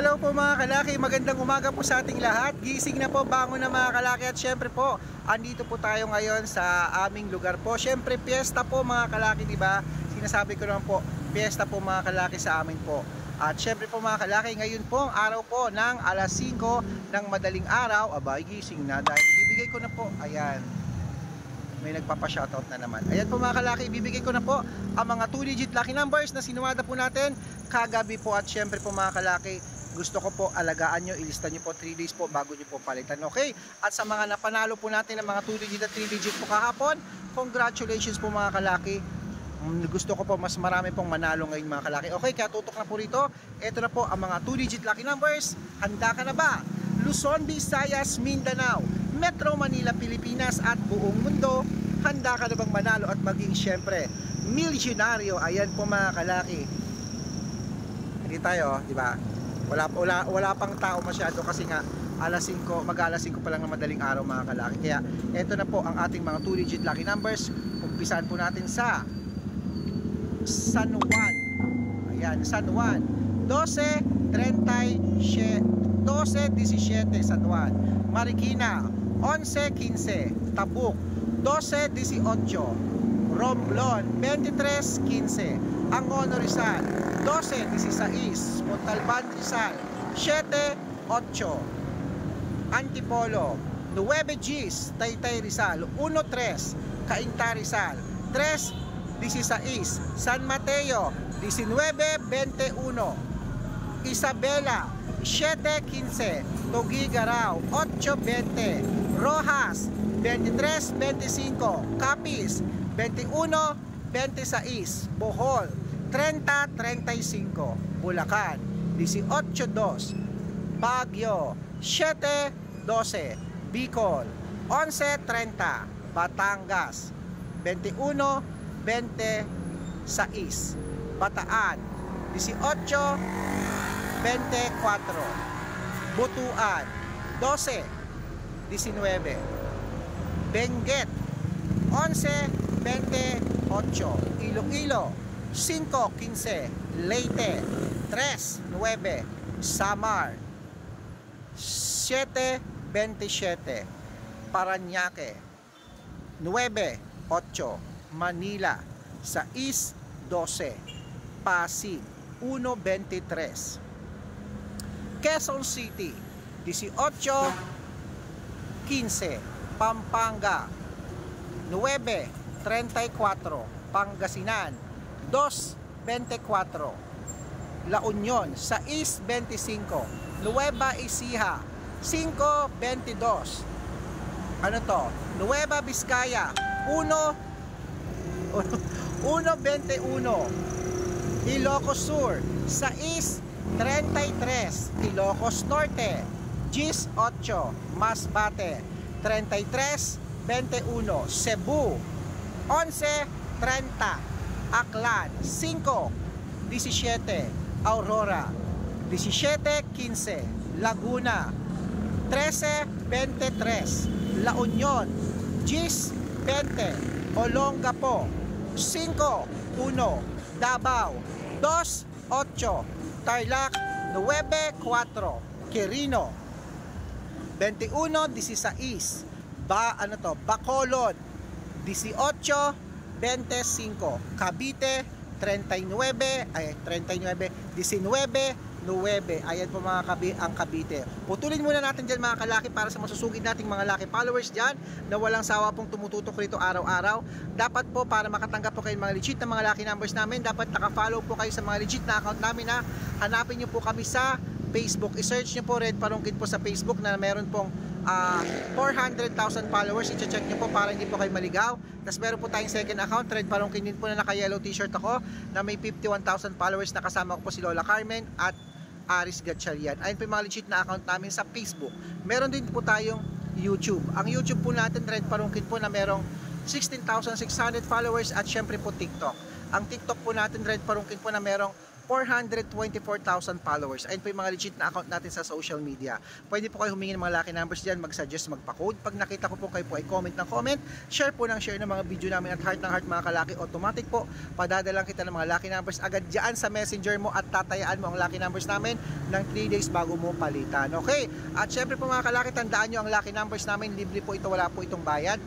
Hello po mga kalaki, magandang umaga po sa ating lahat. Gising na po, bangon na mga kalaki. At syempre po, andito po tayo ngayon sa aming lugar po. Syempre, piyesta po mga kalaki, di ba? Sinasabi ko naman po, piyesta po mga kalaki sa amin po. At syempre po mga kalaki, ngayon po ang araw po ng alas 5 ng madaling araw. Abay, gising na dahil ibibigay ko na po, ayan, may nagpapa-shoutout na naman. Ayan po mga kalaki, ibibigay ko na po ang mga 2-digit lucky numbers na sinuwada po natin kagabi po. At syempre po mga kalaki, gusto ko po alagaan nyo, ilista nyo po 3 days po bago nyo po palitan, okay? At sa mga napanalo po natin ng mga 2-digit at 3-digit po kahapon, congratulations po mga kalaki. Gusto ko po mas marami pong manalo ngayon mga kalaki. Okay, kaya tutok na po rito. Ito na po ang mga 2-digit lucky numbers. Handa ka na ba? Luzon, Visayas, Mindanao, Metro Manila, Pilipinas at buong mundo. Handa ka na bang manalo at maging syempre milyonaryo? Ayan po mga kalaki. Hindi tayo, di ba? Wala pang tao masyado kasi nga alas 5, mag-alas 5 pa lang ng madaling araw mga kalaki. Kaya eto na po ang ating mga 2-digit lucky numbers. Umpisahan po natin sa San Juan. Ayan, San Juan. 12-17 San Juan. Marikina 11-15. Tabuk 12-18. Romblon 23-15. Angono Rizal 12-16. Montalban Rizal 7-8. Antipolo 9 Gs. Taytay Rizal 1-3. Cainta Rizal 3-16. San Mateo 19-21. Isabela 7-15. Tuguegarao 8-20. Rojas 23-25. Capiz 21-26. Bohol 30-35. Bulacan 18-2. Baguio 7-12. Bicol 11-30. Batangas 21-26. Bataan 18-24. Butuan 12-19. Benguet 11-28. Iloilo 5-15. Leyte 3-9. Samar 7-27. Parañaque 9-8. Manila 6-12. Pasig 1-23. Quezon City 18-15. Pampanga 9-34. Pangasinan 2-24. La Union 6-25. Nueva Ecija 5-22. Ano to? Nueva Vizcaya 1-21. Ilocos Sur 6-33. Ilocos Norte 18. Masbate 33-21. Cebu 11-30. Aklan 5-17. Aurora 17-15. Laguna 13-23. La Union 10-20. Olongapo 5-1. Davao 2-8. Tarlac 9-4. Quirino 21-16. Bacolod 18-25. Cavite 19-9. Ayan po mga ang Cavite. Putulin muna natin dyan mga kalaki para sa masusugid nating mga lucky followers dyan na walang sawa pong tumututok rito araw-araw. Dapat po para makatanggap po kayo mga legit na mga lucky numbers namin, dapat nakafollow po kayo sa mga legit na account namin na hanapin nyo po kami sa Facebook. I-search nyo po Red Palungkit po sa Facebook na meron pong 400,000 followers. I-check nyo po para hindi po kayo maligaw. Tapos meron po tayong second account, Red Palungkit din po na naka-yellow t-shirt ako na may 51,000 followers na kasama ko po si Lola Carmen at Aris Gatchalian. Ayun po yung mga legit na account namin sa Facebook. Meron din po tayong YouTube. Ang YouTube po natin, Red Palungkit po na merong 16,600 followers at syempre po TikTok. Ang TikTok po natin, Red Palungkit po na merong 424,000 followers. Ayun po yung mga legit na account natin sa social media. Pwede po kayo humingi ng mga lucky numbers dyan, mag-suggest, magpa-code. Pag nakita ko po kayo po ay comment ng comment, share po ng share ng mga video namin at heart ng heart mga kalaki. Automatic po, padadalang kita ng mga lucky numbers agad dyan sa messenger mo at tatayaan mo ang lucky numbers namin ng 3 days bago mo palitan. Okay? At syempre po mga kalaki, tandaan nyo ang lucky numbers namin, libre po ito, wala po itong bayad.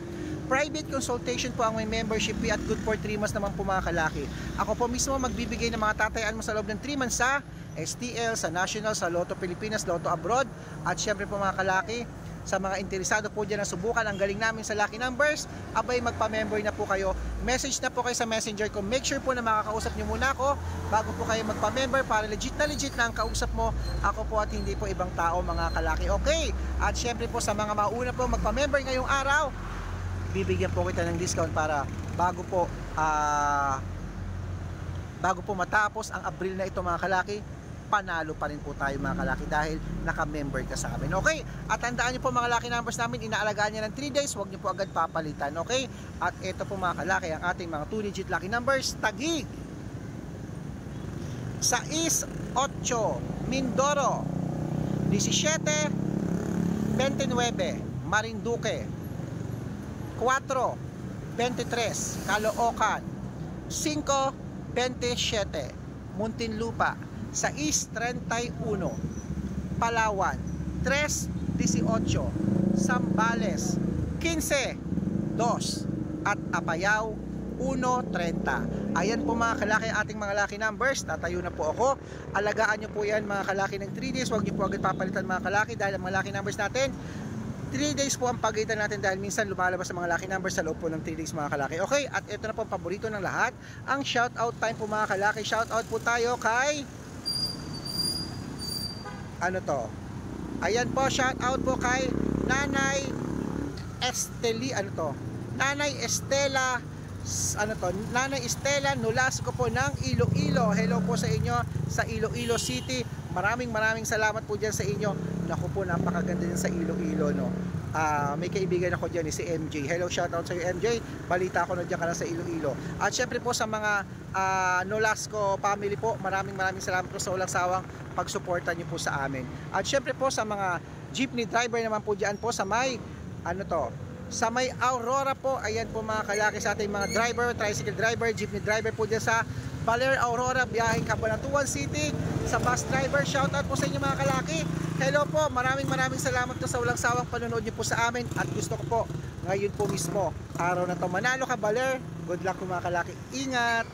Private consultation po ang may membership fee at good for 3 months naman po mga kalaki. Ako po mismo magbibigay ng mga tatayaan mo sa loob ng 3 months sa STL, sa National, sa Lotto Pilipinas, Lotto Abroad. At syempre po mga kalaki, sa mga interesado po dyan na subukan ang galing namin sa lucky numbers, abay magpa-member na po kayo. Message na po kayo sa messenger ko. Make sure po na makakausap nyo muna ako bago po kayo magpa-member para legit na ang kausap mo. Ako po at hindi po ibang tao mga kalaki. Okay? At syempre po sa mga mauna po magpa-member ngayong araw, bibigyan po kita ng discount para bago po matapos ang Abril na ito mga kalaki, panalo pa rin po tayo mga kalaki dahil naka-member ka sa amin. Okay? At tandaan nyo po mga lucky numbers namin, inaalagaan nyo ng 3 days, huwag nyo po agad papalitan. Okay? At ito po mga kalaki, ang ating mga 2 digit lucky numbers, Taguig, 6, 8, Mindoro, 17, 29, Marinduque, 4, 23, Caloocan, 5, 27, Muntinlupa, 6, 31, Palawan, 3, 18, Zambales, 15, 2, at Apayao, 1.30. Ayan po mga kalaki ating mga lucky numbers. Tatayo na po ako. Alagaan nyo po yan mga kalaki ng 3 days. Huwag nyo po agad papalitan mga kalaki dahil ang mga lucky numbers natin 3 days po ang pagitan natin dahil minsan lumalabas ang mga lucky numbers sa loob po ng 3 days mga kalaki. Okay, at ito na po ang paborito ng lahat, ang shoutout time po mga kalaki. Shoutout po tayo kay ano to? Ayan po, shoutout po kay Nanay Esteli, ano to? Nanay Estela, ano to? Nanay Estela Nolasco po ng Iloilo. Hello po sa inyo sa Iloilo City. Maraming salamat po dyan sa inyo. Naku po, napakaganda din sa Iloilo, no? May kaibigan ako dyan, si MJ. Hello, shoutout sa iyo MJ. Balita ko na dyan ka na sa Iloilo. At syempre po sa mga Nolasco family po, maraming salamat po sa walang sawang pagsuporta nyo po sa amin. At syempre po sa mga jeepney driver naman po dyan po sa may ano to, sa may Aurora po. Ayan po mga kalaki sa ating mga driver, tricycle driver, jeepney driver po dyan sa Baler, Aurora, biyaheng Cabanatuan City. Sa bus driver, shoutout po sa inyo mga kalaki. Hello po, maraming salamat po sa walang sawang panonood niyo po sa amin. At gusto ko po, ngayon po mismo, araw na to manalo ka Baler. Good luck po mga kalaki. Ingat!